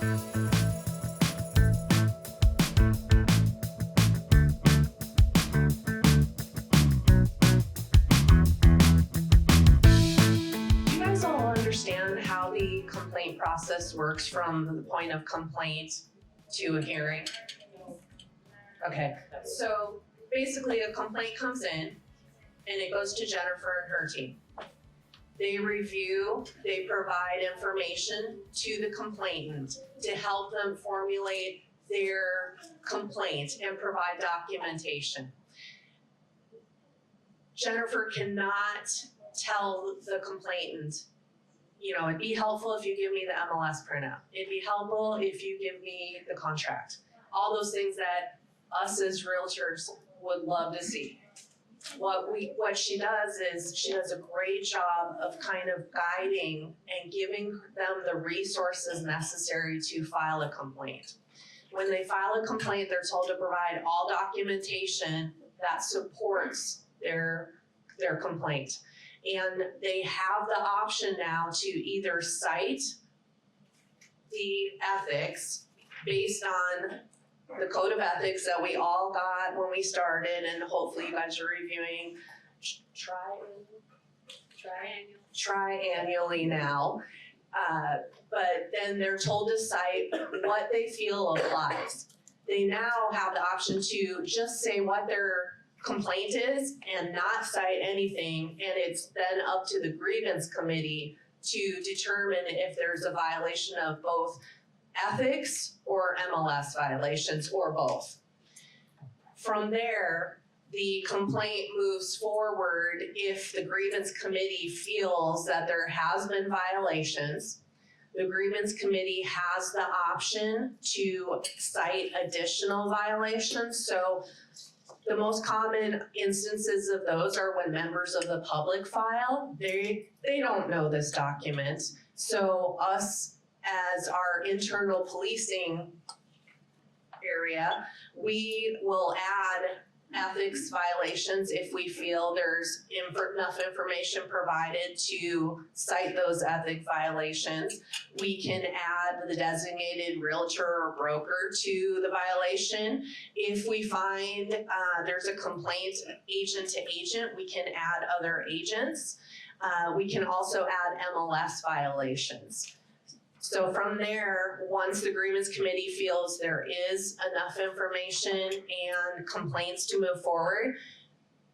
You guys all understand how the complaint process works from the point of complaint to a hearing? Okay, so basically a complaint comes in and it goes to Jennifer and her team. They review, they provide information to the complainant to help them formulate their complaint and provide documentation. Jennifer cannot tell the complainant, you know, it'd be helpful if you give me the MLS printout. It'd be helpful if you give me the contract. All those things that us as realtors would love to see. What she does is she does a great job of kind of guiding and giving them the resources necessary to file a complaint. When they file a complaint, they're told to provide all documentation that supports their complaint. And they have the option now to either cite the ethics based on the code of ethics that we all got when we started, and hopefully you guys are reviewing triannually now. But then they're told to cite what they feel applies. They now have the option to just say what their complaint is and not cite anything, and it's then up to the grievance committee to determine if there's a violation of both ethics or MLS violations or both. From there, the complaint moves forward if the grievance committee feels that there has been violations. The grievance committee has the option to cite additional violations. So the most common instances of those are when members of the public file. They don't know this document. So us as our internal policing area, we will add ethics violations if we feel there's enough information provided to cite those ethic violations. We can add the designated realtor or broker to the violation. If we find there's a complaint agent to agent, we can add other agents. We can also add MLS violations. So from there, once the grievance committee feels there is enough information and complaints to move forward,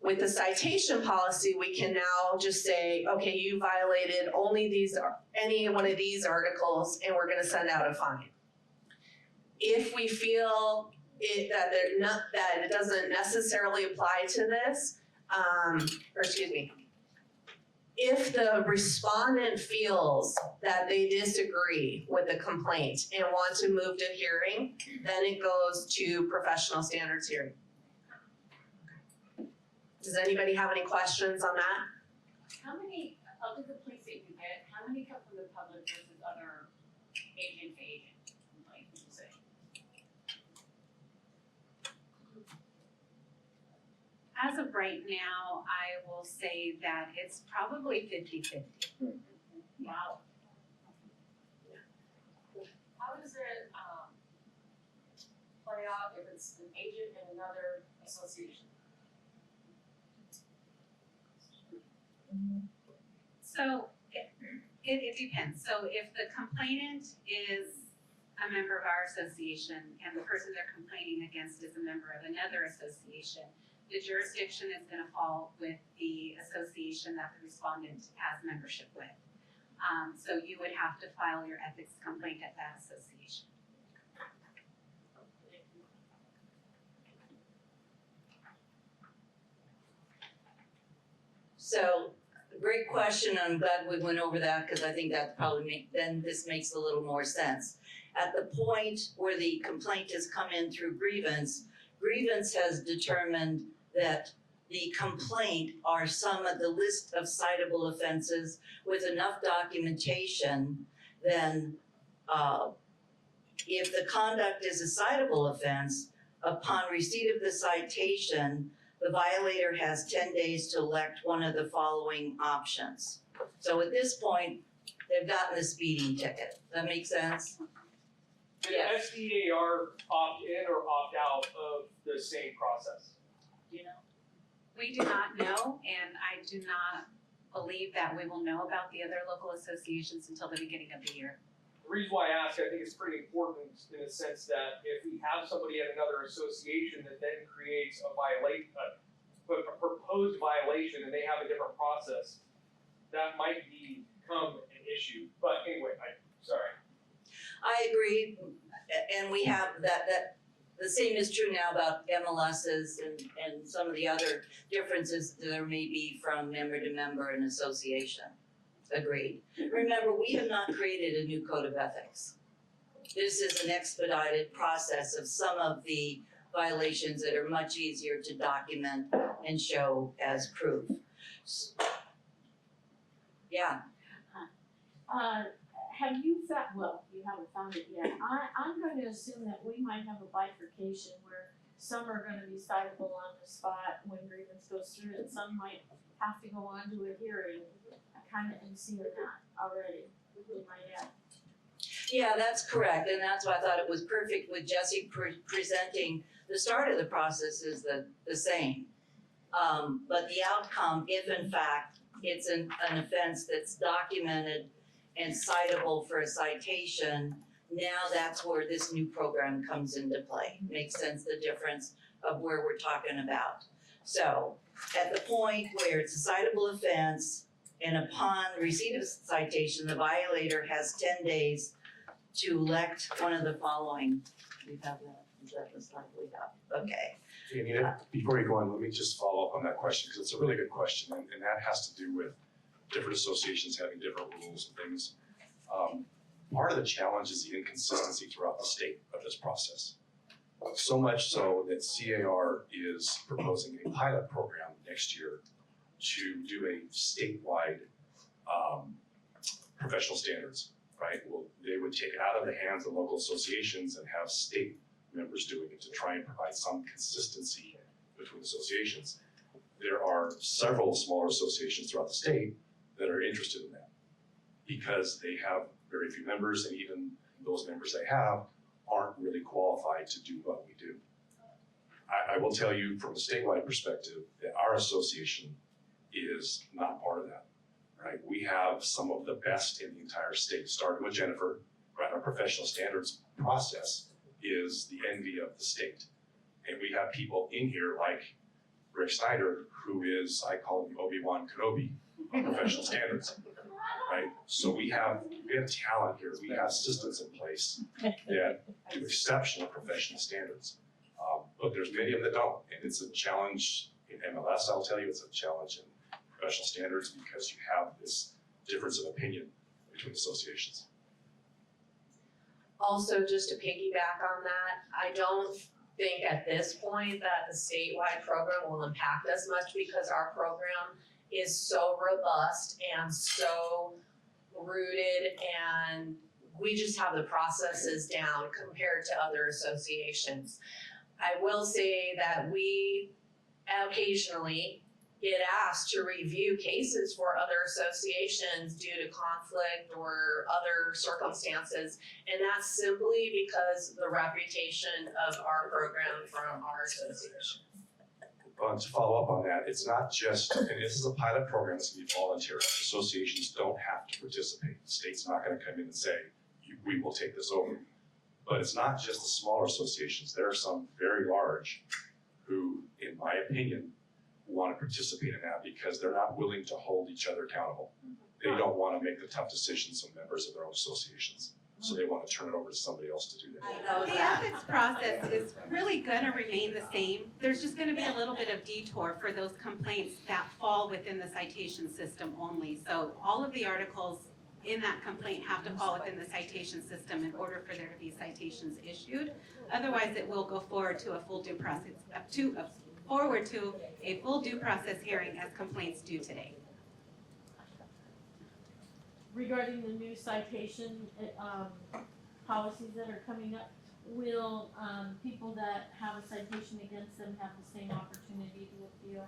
with the citation policy, we can now just say, okay, you violated only any one of these articles, and we're going to send out a fine. If we feel that it doesn't necessarily apply to this, if the respondent feels that they disagree with the complaint and want to move to hearing, then it goes to professional standards hearing. Does anybody have any questions on that? How many of the complaints that you get, how many come from the public versus other agent to agent complaints, would you say? As of right now, I will say that it's probably 50-50. Wow. How does it play out if it's an agent and another association? So it depends. So if the complainant is a member of our association and the person they're complaining against is a member of another association, the jurisdiction is going to fall with the association that the respondent has membership with. So you would have to file your ethics complaint at that association. So, great question. I'm glad we went over that because I think that probably then this makes a little more sense. At the point where the complaint has come in through grievance, grievance has determined that the complaint are some of the list of citable offenses with enough documentation, then if the conduct is a citable offense, upon receipt of the citation, the violator has 10 days to elect one of the following options. So at this point, they've gotten a speeding ticket. Does that make sense? Did Yes. SDAR opt in or opt out of the same process? Do you know? We do not know, and I do not believe that we will know about the other local associations until the beginning of the year. The reason why I ask, I think it's pretty important in the sense that if we have somebody at another association that then creates a proposed violation and they have a different process, that might become an issue. But anyway, sorry. I agree, and we have that the same is true now about MLSs and some of the other differences that there may be from member to member and association. Agreed. Remember, we have not created a new code of ethics. This is an expedited process of some of the violations that are much easier to document and show as proof. Yeah, Have you found, well, you haven't found it yet, I'm going to assume that we might have a bifurcation where some are gonna be citable on the spot when grievance goes through, and some might have to go on to a hearing. I kinda am seeing that already in my head. yeah, that's correct, and that's why I thought it was perfect with Jesse presenting the start of the process is the same. But the outcome, if in fact it's an offense that's documented and citable for a citation, now that's where this new program comes into play. Makes sense, the difference of where we're talking about. So, at the point where it's a citable offense, and upon receipt of citation, the violator has 10 days to elect one of the following. We have that, is that the slide we have? Okay. Anita, before you go on, let me just follow up on that question, because it's a really good question, and that has to do with different associations having different rules and things. Part of the challenge is the inconsistency throughout the state of this process. So much so that CAR is proposing a pilot program next year to do a statewide professional standards, right? Well, they would take it out of the hands of local associations and have state members doing it to try and provide some consistency between associations. There are several smaller associations throughout the state that are interested in that because they have very few members, and even those members they have aren't really qualified to do what we do. I will tell you from a statewide perspective that our association is not part of that, right? We have some of the best in the entire state, starting with Jennifer, right? Our professional standards process is the envy of the state. And we have people in here like Rick Snyder, who is, I call him Obi-Wan Kenobi of professional standards, right? So we have talent here, we have systems in place that do exceptional professional standards. But there's many of them that don't, and it's a challenge in MLS, I'll tell you, it's a challenge in professional standards because you have this difference of opinion between associations. Also, just to piggyback on that, I don't think at this point that the statewide program will impact us much because our program is so robust and so rooted, and we just have the processes down compared to other associations. I will say that we occasionally get asked to review cases for other associations due to conflict or other circumstances, and that's simply because the reputation of our program from our association. To follow up on that, it's not just, and this is a pilot program, it's gonna be voluntary. Associations don't have to participate. The state's not gonna come in and say, we will take this over. But it's not just the smaller associations. There are some very large who, in my opinion, want to participate in that because they're not willing to hold each other accountable. They don't want to make the tough decisions of members of their own associations. So they want to turn it over to somebody else to do that. The ethics process is really gonna remain the same. There's just gonna be a little bit of detour for those complaints that fall within the citation system only. So all of the articles in that complaint have to fall within the citation system in order for there to be citations issued. Otherwise, it will go forward to a full due process, forward to a full due process hearing as complaints do today. Regarding the new citation, policies that are coming up, will, people that have a citation against them have the same opportunity to appeal?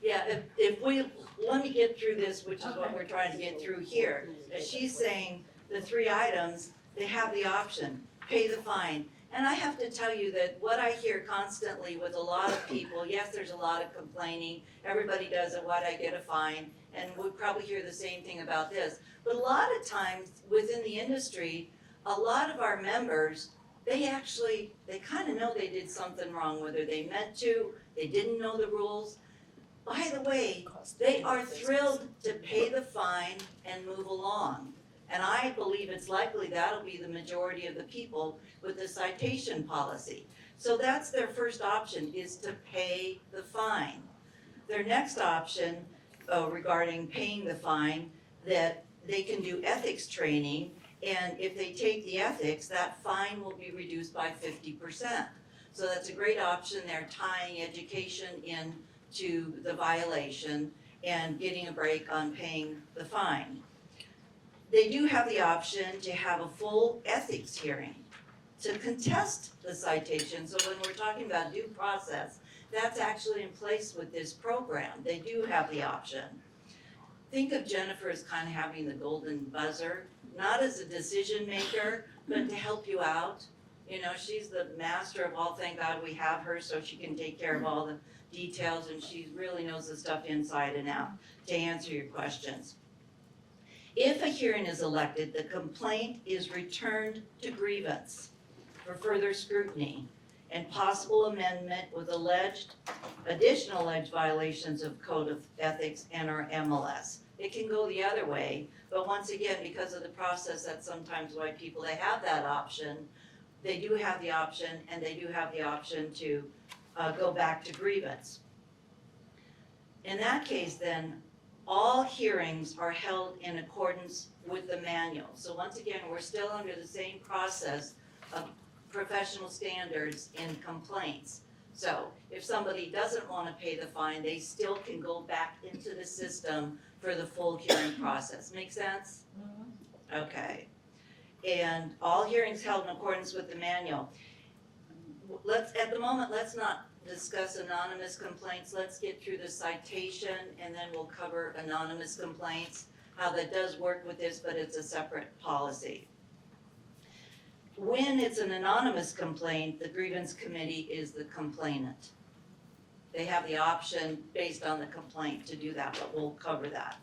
Yeah, if we, let me get through this, which is what we're trying to get through here. She's saying the 3 items, they have the option. pay the fine. And I have to tell you that what I hear constantly with a lot of people, yes, there's a lot of complaining, everybody does it, why'd I get a fine? And we'll probably hear the same thing about this. But a lot of times within the industry, a lot of our members, they kind of know they did something wrong, whether they meant to, they didn't know the rules. By the way, they are thrilled to pay the fine and move along. And I believe it's likely that'll be the majority of the people with the citation policy. So that's their first option, is to pay the fine. Their next option regarding paying the fine, that they can do ethics training, and if they take the ethics, that fine will be reduced by 50%. So that's a great option. They're tying education into the violation and getting a break on paying the fine. They do have the option to have a full ethics hearing to contest the citation. So when we're talking about due process, that's actually in place with this program. They do have the option. Think of Jennifer as kind of having the golden buzzer, not as a decision maker, but to help you out. You know, she's the master of all. Thank God we have her so she can take care of all the details, and she really knows the stuff inside and out to answer your questions. If a hearing is elected, the complaint is returned to grievance for further scrutiny and possible amendment with additional alleged violations of Code of Ethics and or MLS. It can go the other way, but once again, because of the process, that's sometimes why people, they have that option. They do have the option, and they do have the option to go back to grievance. In that case, then, all hearings are held in accordance with the manual. So once again, we're still under the same process of professional standards in complaints. So if somebody doesn't want to pay the fine, they still can go back into the system for the full hearing process. Make sense? Okay. And all hearings held in accordance with the manual. At the moment, let's not discuss anonymous complaints. Let's get through the citation, and then we'll cover anonymous complaints, how that does work with this, but it's a separate policy. When it's an anonymous complaint, the grievance committee is the complainant. They have the option based on the complaint to do that, but we'll cover that.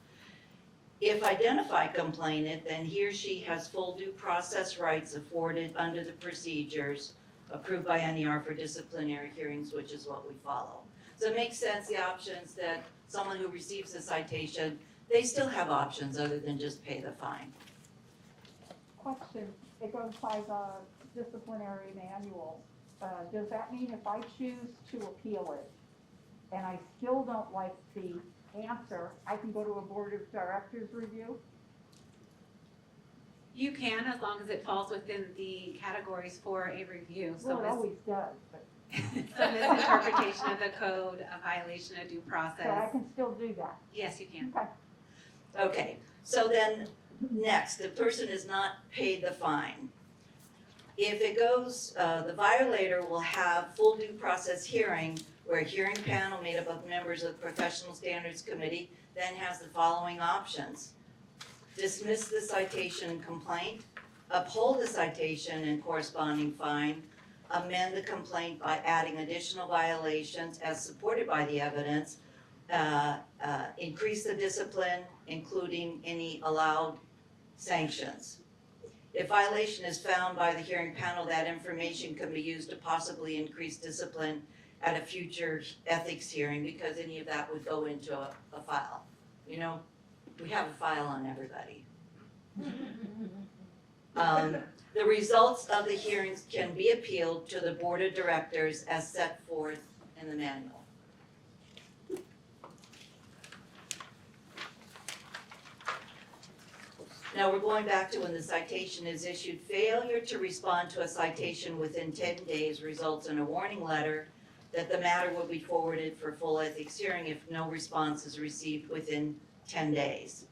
If identified complainant, then he or she has full due process rights afforded under the procedures approved by NER for disciplinary hearings, which is what we follow. So it makes sense, the options, that someone who receives a citation, they still have options other than just pay the fine. Question, it goes by the disciplinary manual. Does that mean if I choose to appeal it and I still don't like the answer, I can go to a board of directors review? You can, as long as it falls within the categories for a review. Well, it always does, but So misinterpretation of the code, a violation of due so I process. can still do that. Yes, you can. Okay. Okay, so then next, the person is not paid the fine. If it goes, the violator will have full due process hearing where a hearing panel made up of members of the Professional Standards Committee then has the following options. Dismiss the citation and complaint, uphold the citation and corresponding fine, amend the complaint by adding additional violations as supported by the evidence, increase the discipline, including any allowed sanctions. If violation is found by the hearing panel, that information can be used to possibly increase discipline at a future ethics hearing, because any of that would go into a file. You know, we have a file on everybody. The results of the hearings can be appealed to the board of directors as set forth in the manual. Now we're going back to when the citation is issued. Failure to respond to a citation within 10 days results in a warning letter that the matter will be forwarded for full ethics hearing if no response is received within 10 days.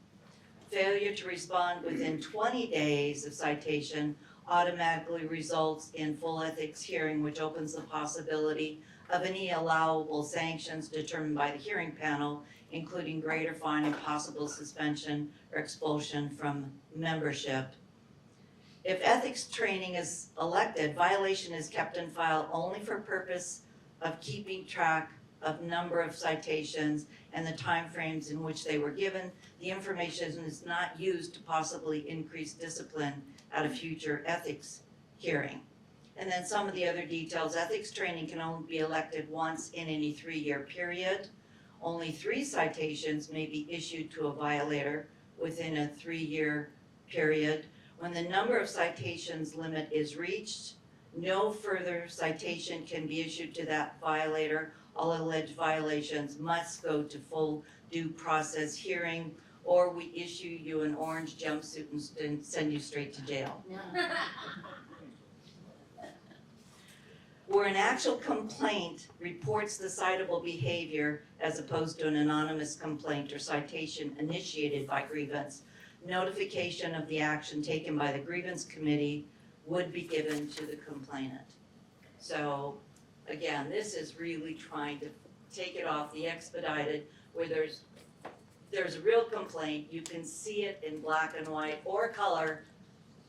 Failure to respond within 20 days of citation automatically results in full ethics hearing, which opens the possibility of any allowable sanctions determined by the hearing panel, including greater fine and possible suspension or expulsion from membership. If ethics training is elected, violation is kept in file only for purpose of keeping track of number of citations and the timeframes in which they were given. The information is not used to possibly increase discipline at a future ethics hearing. And then some of the other details, ethics training can only be elected once in any 3-year period. Only 3 citations may be issued to a violator within a 3-year period. When the number of citations limit is reached, no further citation can be issued to that violator. All alleged violations must go to full due process hearing, or we issue you an orange jumpsuit and send you straight to jail. Where an actual complaint reports the citable behavior as opposed to an anonymous complaint or citation initiated by grievance, notification of the action taken by the grievance committee would be given to the complainant. So again, this is really trying to take it off the expedited, where there's a real complaint, you can see it in black and white or color,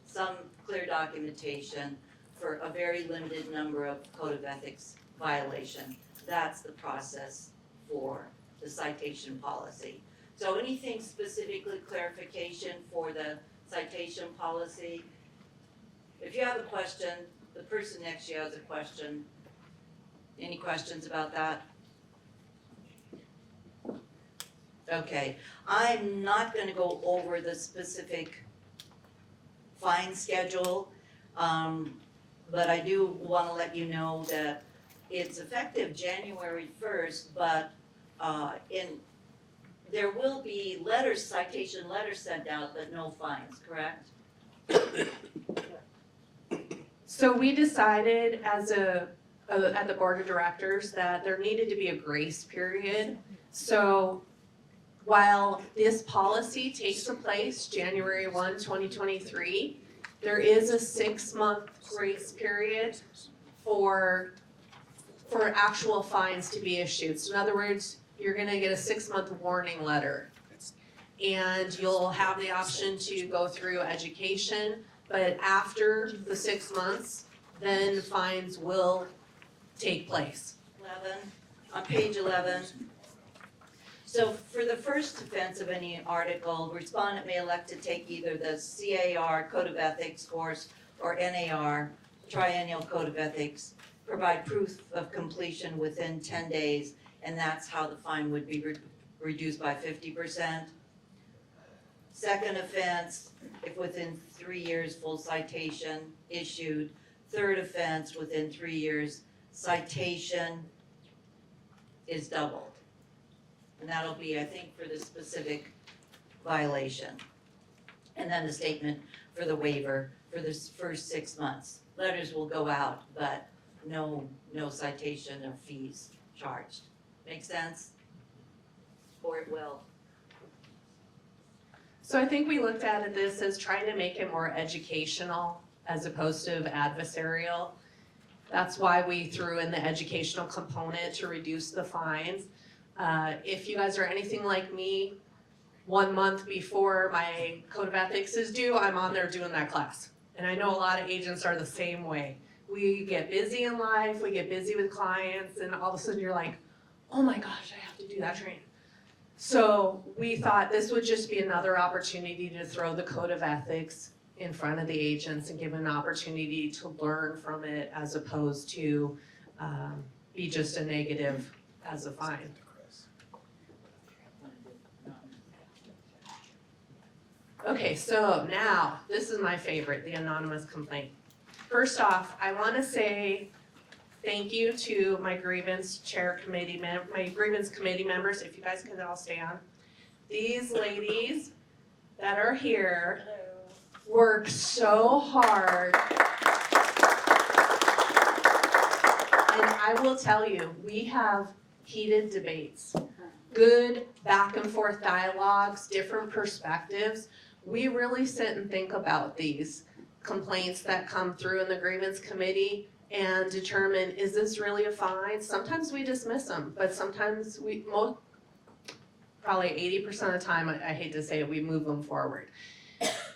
some clear documentation for a very limited number of code of ethics violation. That's the process for the citation policy. So anything specifically clarification for the citation policy? If you have a question, the person next to you has a question. Any questions about that? Okay, I'm not gonna go over the specific fine schedule, but I do wanna let you know that it's effective January 1st, but there will be letters, citation letters sent out, but no fines, correct? So we decided at the board of directors that there needed to be a grace period. So while this policy takes place January 1, 2023, there is a 6-month grace period for actual fines to be issued. So in other words, you're gonna get a 6-month warning letter. And you'll have the option to go through education, but after the 6 months, then fines will take place. 11, on page 11. So for the first offense of any article, respondent may elect to take either the CAR Code of Ethics course or NAR Triennial Code of Ethics, provide proof of completion within 10 days, and that's how the fine would be reduced by 50%. Second offense, if within 3 years, full citation issued. Third offense, within 3 years, citation is doubled. And that'll be, I think, for the specific violation. And then the statement for the waiver for the first 6 months. Letters will go out, but no citation or fees charged. Make sense? Or it will. So I think we looked at this as trying to make it more educational as opposed to adversarial. That's why we threw in the educational component to reduce the fines. If you guys are anything like me, 1 month before my code of ethics is due, I'm on there doing that class. And I know a lot of agents are the same way. We get busy in life, we get busy with clients, and all of a sudden you're like, oh my gosh, I have to do that training. So we thought this would just be another opportunity to throw the code of ethics in front of the agents and give an opportunity to learn from it as opposed to be just a negative as a fine. Okay, so now, this is my favorite, the anonymous complaint. First off, I wanna say thank you to my grievance committee members, if you guys could all stay on. These ladies that are here work so hard. And I will tell you, we have heated debates, good back and forth dialogues, different perspectives. We really sit and think about these complaints that come through in the grievance committee and determine, is this really a fine? Sometimes we dismiss them, but sometimes probably 80% of the time, I hate to say it, we move them forward.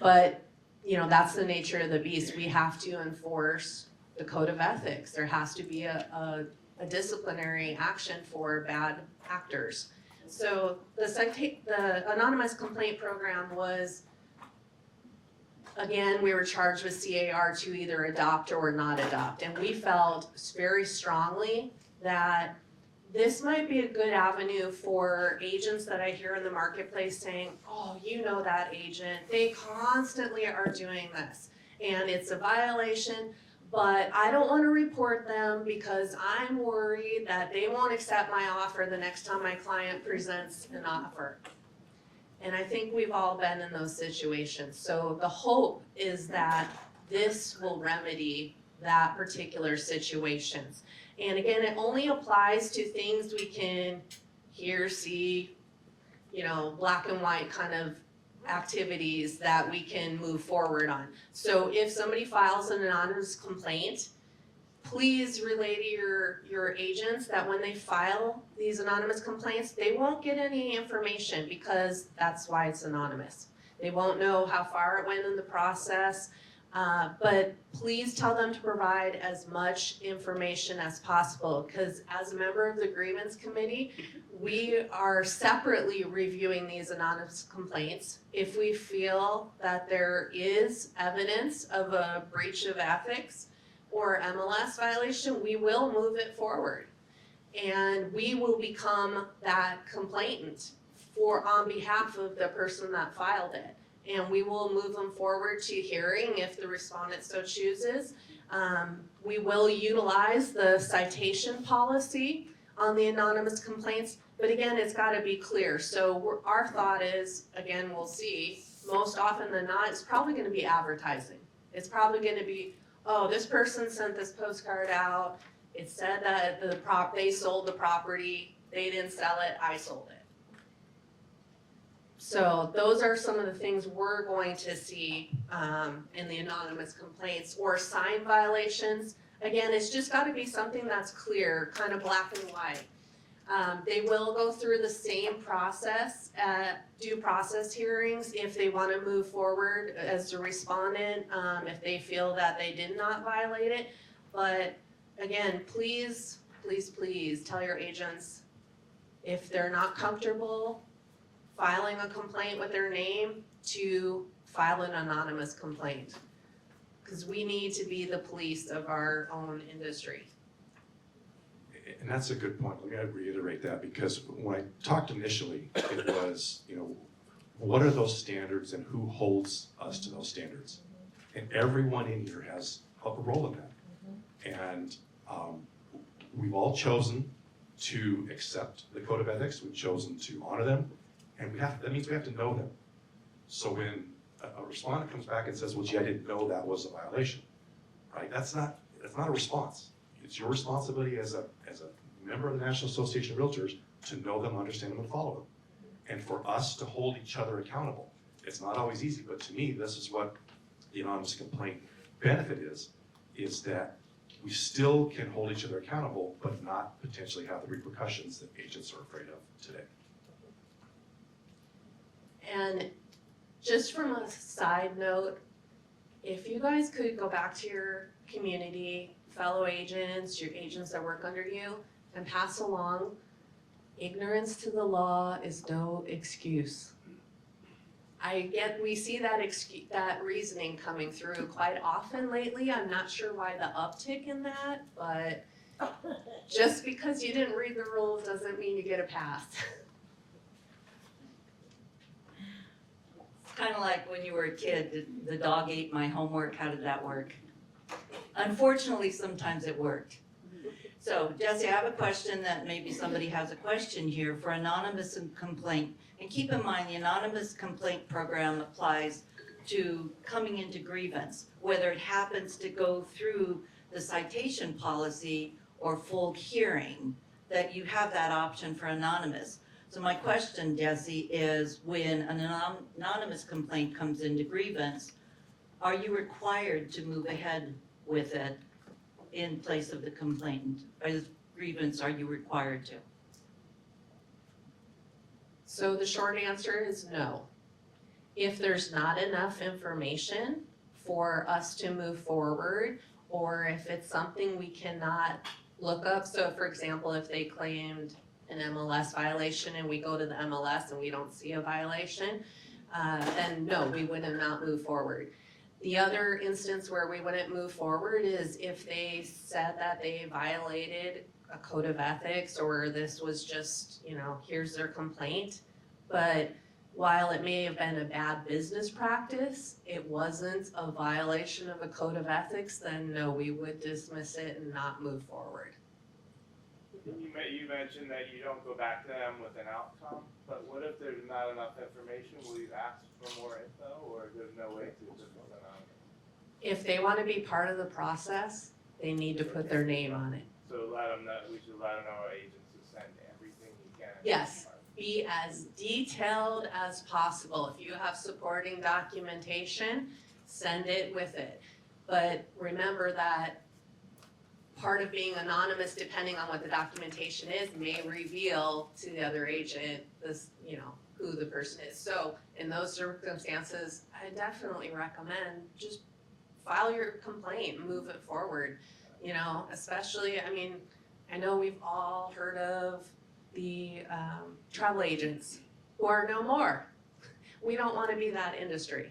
But that's the nature of the beast. We have to enforce the code of ethics. There has to be a disciplinary action for bad actors. So the anonymous complaint program was, again, we were charged with CAR to either adopt or not adopt. And we felt very strongly that this might be a good avenue for agents that I hear in the marketplace saying, oh, you know that agent, they constantly are doing this and it's a violation, but I don't want to report them because I'm worried that they won't accept my offer the next time my client presents an offer. And I think we've all been in those situations. So the hope is that this will remedy that particular situations. And again, it only applies to things we can hear, see, black and white kind of activities that we can move forward on. So if somebody files an anonymous complaint, please relay to your agents that when they file these anonymous complaints, they won't get any information because that's why it's anonymous. They won't know how far it went in the process. But please tell them to provide as much information as possible, because as a member of the grievance committee, we are separately reviewing these anonymous complaints. If we feel that there is evidence of a breach of ethics or MLS violation, we will move it forward. And we will become that complainant on behalf of the person that filed it. And we will move them forward to hearing if the respondent so chooses. We will utilize the citation policy on the anonymous complaints, but again, it's gotta be clear. So our thought is, again, we'll see, most often than not, it's probably gonna be advertising. It's probably gonna be, oh, this person sent this postcard out, it said that they sold the property, they didn't sell it, I sold it. So those are some of the things we're going to see in the anonymous complaints, or sign violations. Again, it's just gotta be something that's clear, kind of black and white. They will go through the same process at due process hearings if they wanna move forward as a respondent, if they feel that they did not violate it. But again, please, please, please tell your agents if they're not comfortable filing a complaint with their name, to file an anonymous complaint. Because we need to be the police of our own industry. And that's a good point. Let me reiterate that, because when I talked initially, it was, what are those standards and who holds us to those standards? And everyone in here has a role in that. And we've all chosen to accept the code of ethics. We've chosen to honor them. And that means we have to know them. So when a respondent comes back and says, well, gee, I didn't know that was a violation, right? That's not a response. It's your responsibility as a member of the National Association of Realtors to know them, understand them, and follow them. And for us to hold each other accountable. It's not always easy, but to me, this is what the anonymous complaint benefit is that we still can hold each other accountable, but not potentially have the repercussions that agents are afraid of today. And just from a side note, if you guys could go back to your community, fellow agents, your agents that work under you, and pass along, ignorance to the law is no excuse. We see that reasoning coming through quite often lately. I'm not sure why the uptick in that, but just because you didn't read the rules doesn't mean you get a pass. Kind of like when you were a kid, the dog ate my homework, how did that work? Unfortunately, sometimes it worked. So Jesse, I have a question that maybe somebody has a question here for anonymous complaint. And keep in mind, the anonymous complaint program applies to coming into grievance, whether it happens to go through the citation policy or full hearing, that you have that option for anonymous. So my question, Jesse, is when an anonymous complaint comes into grievance, are you required to move ahead with it in place of the complainant? As grievance, are you required to? So the short answer is no. If there's not enough information, for us to move forward, or if it's something we cannot look up. So for example, if they claimed an MLS violation and we go to the MLS and we don't see a violation, then no, we would not move forward. The other instance where we wouldn't move forward is if they said that they violated a code of ethics, or this was just, here's their complaint. But while it may have been a bad business practice, it wasn't a violation of a code of ethics, then no, we would dismiss it and not move forward. You mentioned that you don't go back to them with an outcome, but what if there's not enough information? Will you ask for more info, or there's no way to just with an outcome? If they want to be part of the process, they need to put their name on it. So let them know, we should let them know our agents to send everything you can. Yes. Be as detailed as possible. If you have supporting documentation, send it with it. But remember that part of being anonymous, depending on what the documentation is, may reveal to the other agent this, who the person is. So in those circumstances, I definitely recommend just file your complaint, move it forward. Especially, I know we've all heard of the travel agents who are no more. We don't want to be that industry.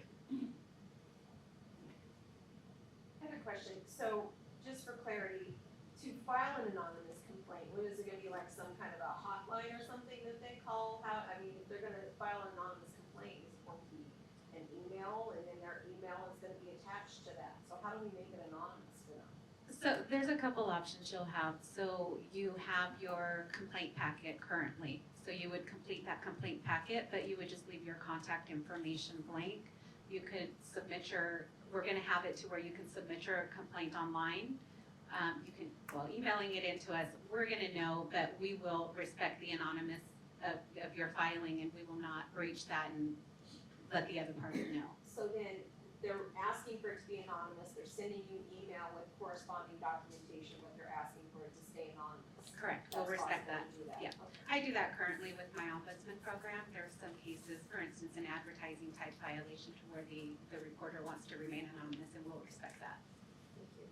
I have a question. So, just for clarity, to file an anonymous complaint, what is it gonna be, like some kind of a hotline or something that they call? If they're gonna file an anonymous complaint, is it going to be an email, and then their email is gonna be attached to that? So how do we make it anonymous for them? So there's a couple options you'll have. So you have your complaint packet currently. So you would complete that complaint packet, but you would just leave your contact information blank. You could submit we're gonna have it to where you can submit your complaint online. Emailing it into us, we're gonna know, but we will respect the anonymous of your filing, and we will not breach that and let the other party know. So then, they're asking for it to be anonymous, they're sending you an email with corresponding documentation, but they're asking for it to stay anonymous. Correct, we'll That's respect that. possible to do that. Yeah. Okay. I do that currently with my ombudsman program. There are some cases, for instance, an advertising type violation to where the reporter wants to remain anonymous, and we'll respect that. Thank you.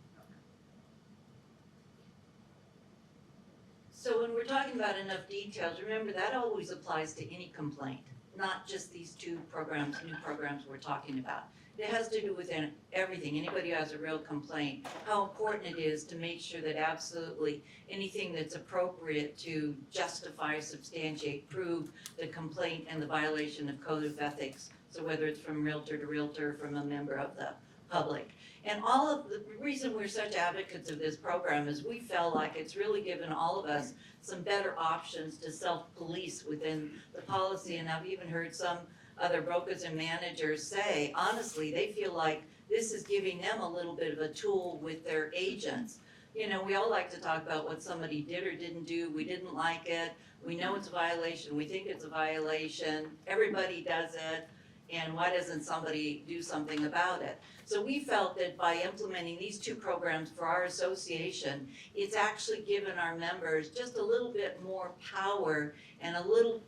So when we're talking about enough details, remember that always applies to any complaint, not just these two programs, new programs we're talking about. It has to do with everything. Anybody who has a real complaint, how important it is to make sure that absolutely anything that's appropriate to justify, substantiate, prove the complaint and the violation of code of ethics. So whether it's from realtor to realtor, from a member of the public. And all of the reason we're such advocates of this program is we felt like it's really given all of us some better options to self-police within the policy. And I've even heard some other brokers and managers say, honestly, they feel like this is giving them a little bit of a tool with their agents. We all like to talk about what somebody did or didn't do, we didn't like it, we know it's a violation, we think it's a violation, everybody does it, and why doesn't somebody do something about it? So we felt that by implementing these two programs for our association, it's actually given our members just a little bit more power and a little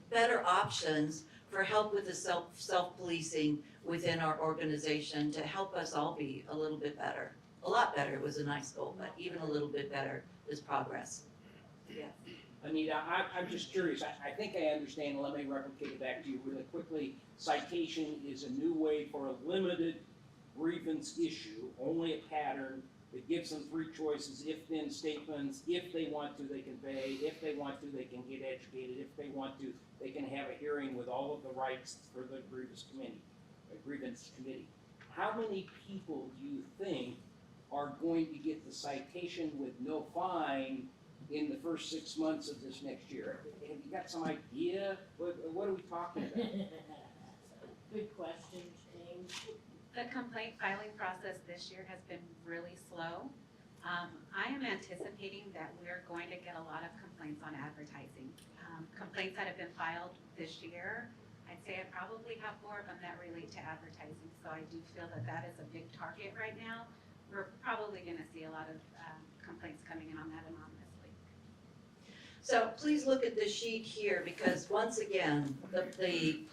better options for help with the self-policing within our organization to help us all be a little bit better. A lot better was a nice goal, but even a little bit better is progress. Yeah. Anita, I'm just curious, I think I understand, let me replicate it back to you really quickly. Citation is a new way for a limited grievance issue, only a pattern that gives them three choices, if-then statements. If they want to, they can pay. If they want to, they can get educated. If they want to, they can have a hearing with all of the rights for the grievance committee. How many people do you think are going to get the citation with no fine in the first 6 months of this next year? Have you got some idea? What are we talking about? Good question, James. The complaint filing process this year has been really slow. I am anticipating that we're going to get a lot of complaints on advertising. Complaints that have been filed this year, I'd say I probably have more of them that relate to advertising. So I do feel that that is a big target right now. We're probably gonna see a lot of complaints coming in on that anonymously. So please look at the sheet here, because once again, the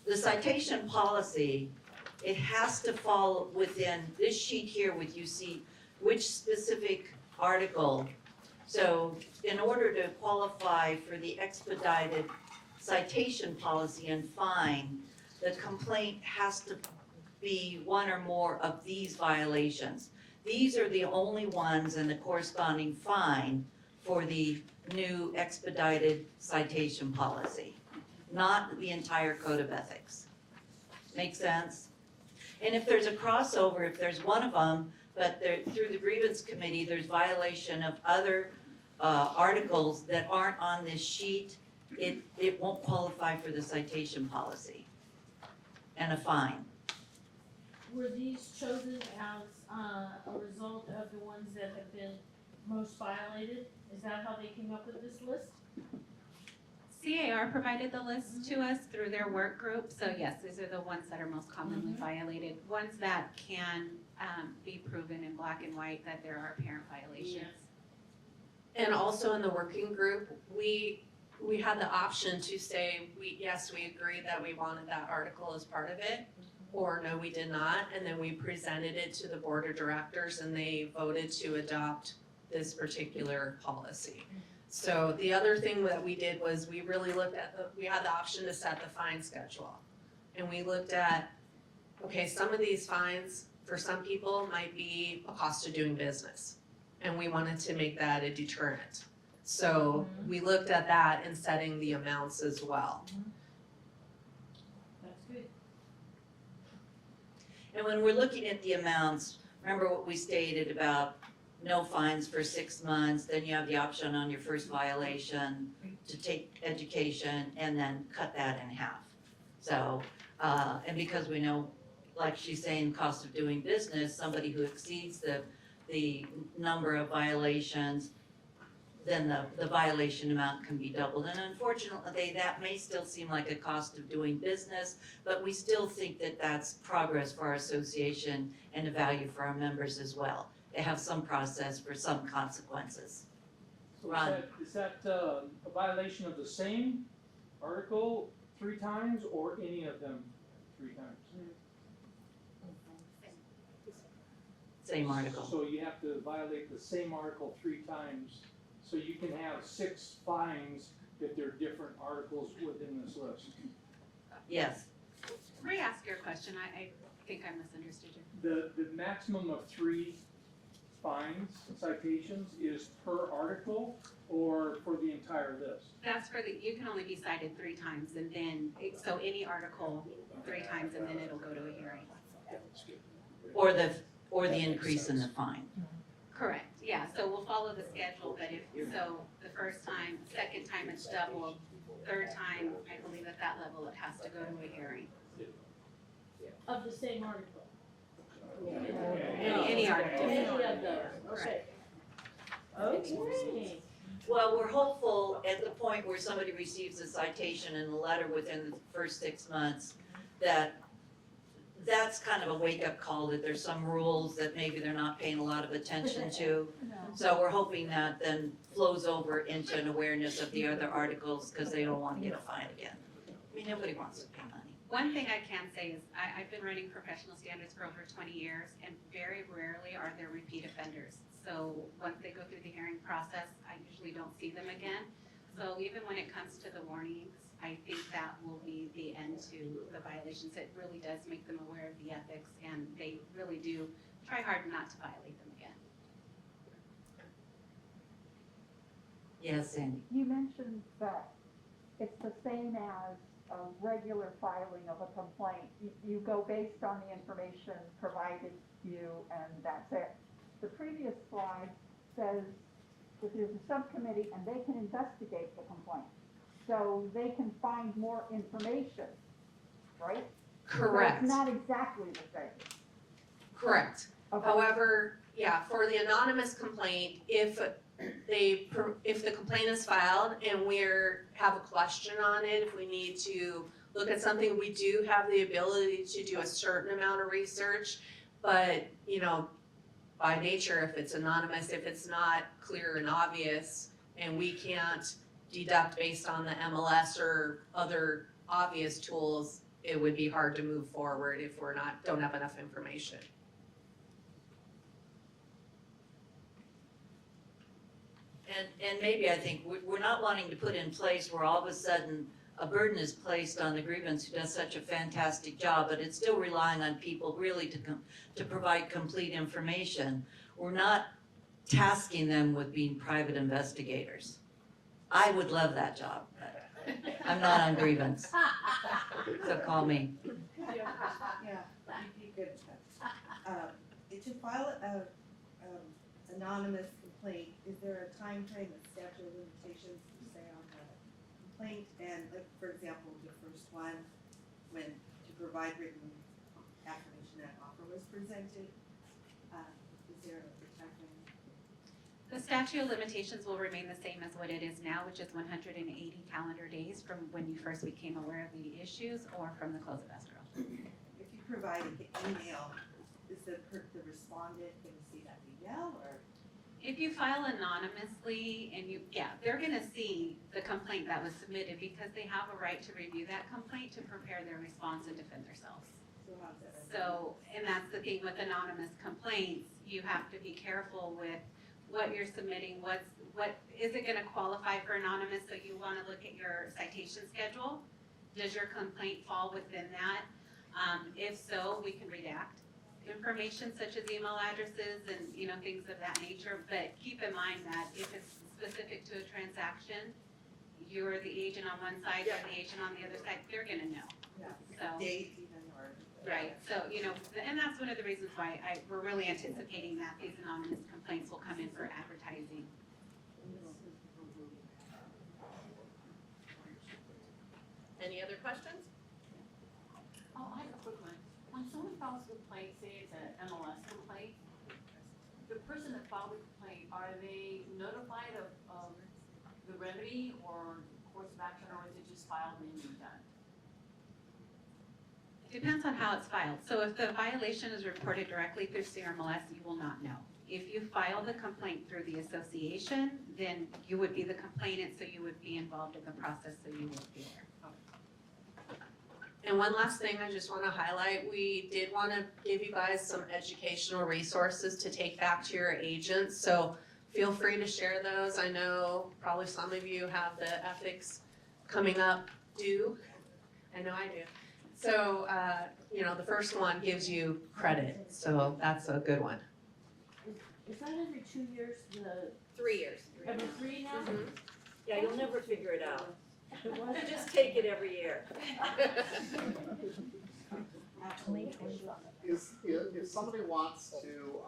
the citation policy, it has to fall within this sheet here with you see which specific article. So in order to qualify for the expedited citation policy and fine, the complaint has to be one or more of these violations. These are the only ones in the corresponding fine for the new expedited citation policy, not the entire code of ethics. Make sense? And if there's a crossover, if there's one of them, but through the grievance committee, there's violation of other articles that aren't on this sheet, it won't qualify for the citation policy and a fine. Were these chosen as a result of the ones that have been most violated? Is that how they came up with this list? CAR provided the list to us through their work group, so yes, these are the ones that are most commonly violated, ones that can be proven in black and white that there are apparent violations. And also in the working group, we had the option to say, yes, we agreed that we wanted that article as part of it, or no, we did not, and then we presented it to the board of directors and they voted to adopt this particular policy. So the other thing that we did was we really looked at we had the option to set the fine schedule. And we looked at, okay, some of these fines for some people might be a cost of doing business. And we wanted to make that a deterrent. So we looked at that in setting the amounts as well. That's good. And when we're looking at the amounts, remember what we stated about no fines for 6 months, then you have the option on your first violation to take education and then cut that in half. So, and because we know, like she's saying, cost of doing business, somebody who exceeds the number of violations, then the violation amount can be doubled. And unfortunately, that may still seem like a cost of doing business, but we still think that that's progress for our association and a value for our members as well. They have some process for some consequences. So Ron. is that a violation of the same article 3 times or any of them 3 times? Same article. So you have to violate the same article 3 times, so you can have 6 fines if they're different articles within this list. Yes. Re-ask your question, I think I misunderstood you. The maximum of 3 fines, citations, is per article or for the entire list? That's for you can only be cited 3 times and then, so any article 3 times and then it'll go to a hearing. Or the increase in the fine. Correct, yeah, so we'll follow the schedule, but so the first time, second time it's double, third time, I believe at that level it has to go to a hearing. Of the same article? Any article. Any of those, okay. Okay. Well, we're hopeful at the point where somebody receives a citation and a letter within the first 6 months, that's kind of a wake-up call, that there's some rules that maybe they're not paying a lot of attention to. So we're hoping that then flows over into an awareness of the other articles, because they don't want to get a fine again. I mean, nobody wants to pay money. One thing I can say is I've been running professional standards for over 20 years and very rarely are there repeat offenders. So once they go through the hearing process, I usually don't see them again. So even when it comes to the warnings, I think that will be the end to the violations. It really does make them aware of the ethics and they really do try hard not to violate them again. Yes, Sandy. You mentioned that it's the same as a regular filing of a complaint. You go based on the information provided you and that's it. The previous slide says that there's a subcommittee and they can investigate the complaint. So they can find more information, right? Correct. So it's not exactly the same. Correct. Okay. However, yeah, for the anonymous complaint, if the complaint is filed and have a question on it, if we need to look at something, we do have the ability to do a certain amount of research. But, by nature, if it's anonymous, if it's not clear and obvious, and we can't deduct based on the MLS or other obvious tools, it would be hard to move forward if we're don't have enough information. And maybe I think we're not wanting to put in place where all of a sudden a burden is placed on the grievance who does such a fantastic job, but it's still relying on people really to provide complete information. We're not tasking them with being private investigators. I would love that job, but I'm not on grievance, so call me. Yeah, if you could, to file a, anonymous complaint, is there a time frame, a statute of limitations to say on the complaint? And like, for example, the first one, when to provide written affirmation that offer was presented, is there a time frame? The statute of limitations will remain the same as what it is now, which is 180 calendar days from when you first became aware of the issues or from the close of escrow. If you provide an email, is the respondent gonna see that email, or? If you file anonymously and they're gonna see the complaint that was submitted because they have a right to review that complaint to prepare their response and defend themselves. So how's that? So, and that's the thing with anonymous complaints, you have to be careful with what you're submitting, what is it gonna qualify for anonymous, so you wanna look at your citation schedule. Does your complaint fall within that? If so, we can redact information such as email addresses and, things of that nature, but keep in mind that if it's specific to a transaction, you're the agent on one side, you're the agent on the other side, they're gonna know. Yeah, So, date even, or? right, so, and that's one of the reasons why we're really anticipating that these anonymous complaints will come in for advertising. Any other questions? Oh, I have a quick one. When someone files a complaint, say it's an MLS complaint, the person that filed the complaint, are they notified of the remedy or course of action, or is it just filed and then done? Depends on how it's filed. So if the violation is reported directly through CRMLS, you will not know. If you file the complaint through the association, then you would be the complainant, so you would be involved in the process, so you would be there. And one last thing I just wanna highlight, we did wanna give you guys some educational resources to take back to your agents, so feel free to share those. I know probably some of you have the ethics coming up due. I know I do. So, the first one gives you credit, so that's a good one. Is that every 2 years, 3 years. every 3 now? Yeah, you'll never figure it out. What? Just take it every year. If somebody wants to,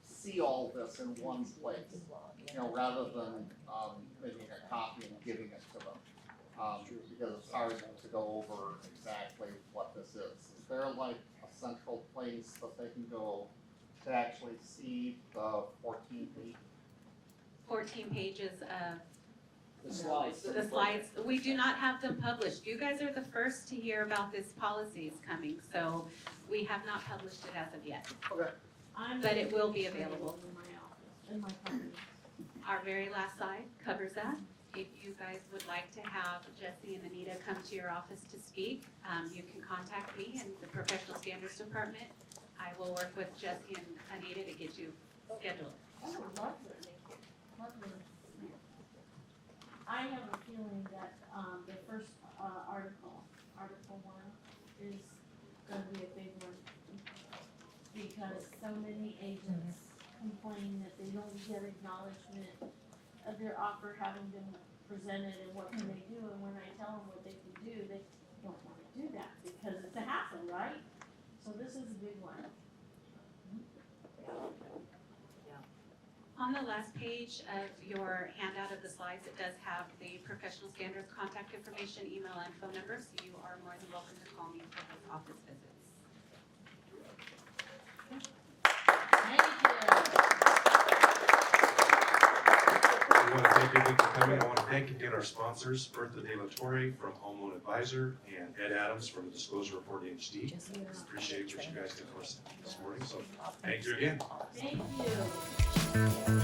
see all this in one place, rather than, making a copy and giving it to them, because it's hard to go over exactly what this is. Is there like a central place that they can go to actually see the 14 pages? 14 pages of The slides. the slides. We do not have them published. You guys are the first to hear about this policies coming, so we have not published it as of yet. Okay. But it will be available. In my office, in my company. Our very last slide covers that. If you guys would like to have Jesse and Anita come to your office to speak, you can contact me in the Professional Standards Department. I will work with Jesse and Anita to get you scheduled. Oh, lovely. Lovely. I have a feeling that, the first, Article 1 is gonna be a big one. Because so many agents complain that they don't get acknowledgement of their offer having been presented and what can they do, and when I tell them what they can do, they don't wanna do that because it's a hassle, right? So this is a big one. On the last page of your handout of the slides, it does have the Professional Standards contact information, email, and phone numbers. So you are more than welcome to call me for those office visits. Thank I want to thank everyone for coming. I want to thank again our sponsors, Bertha De La Torre from Home Loan Advisor and Ed Adams from the Disclosure Report HD. Appreciate what you guys did for us this morning, so thank you again. Thank you.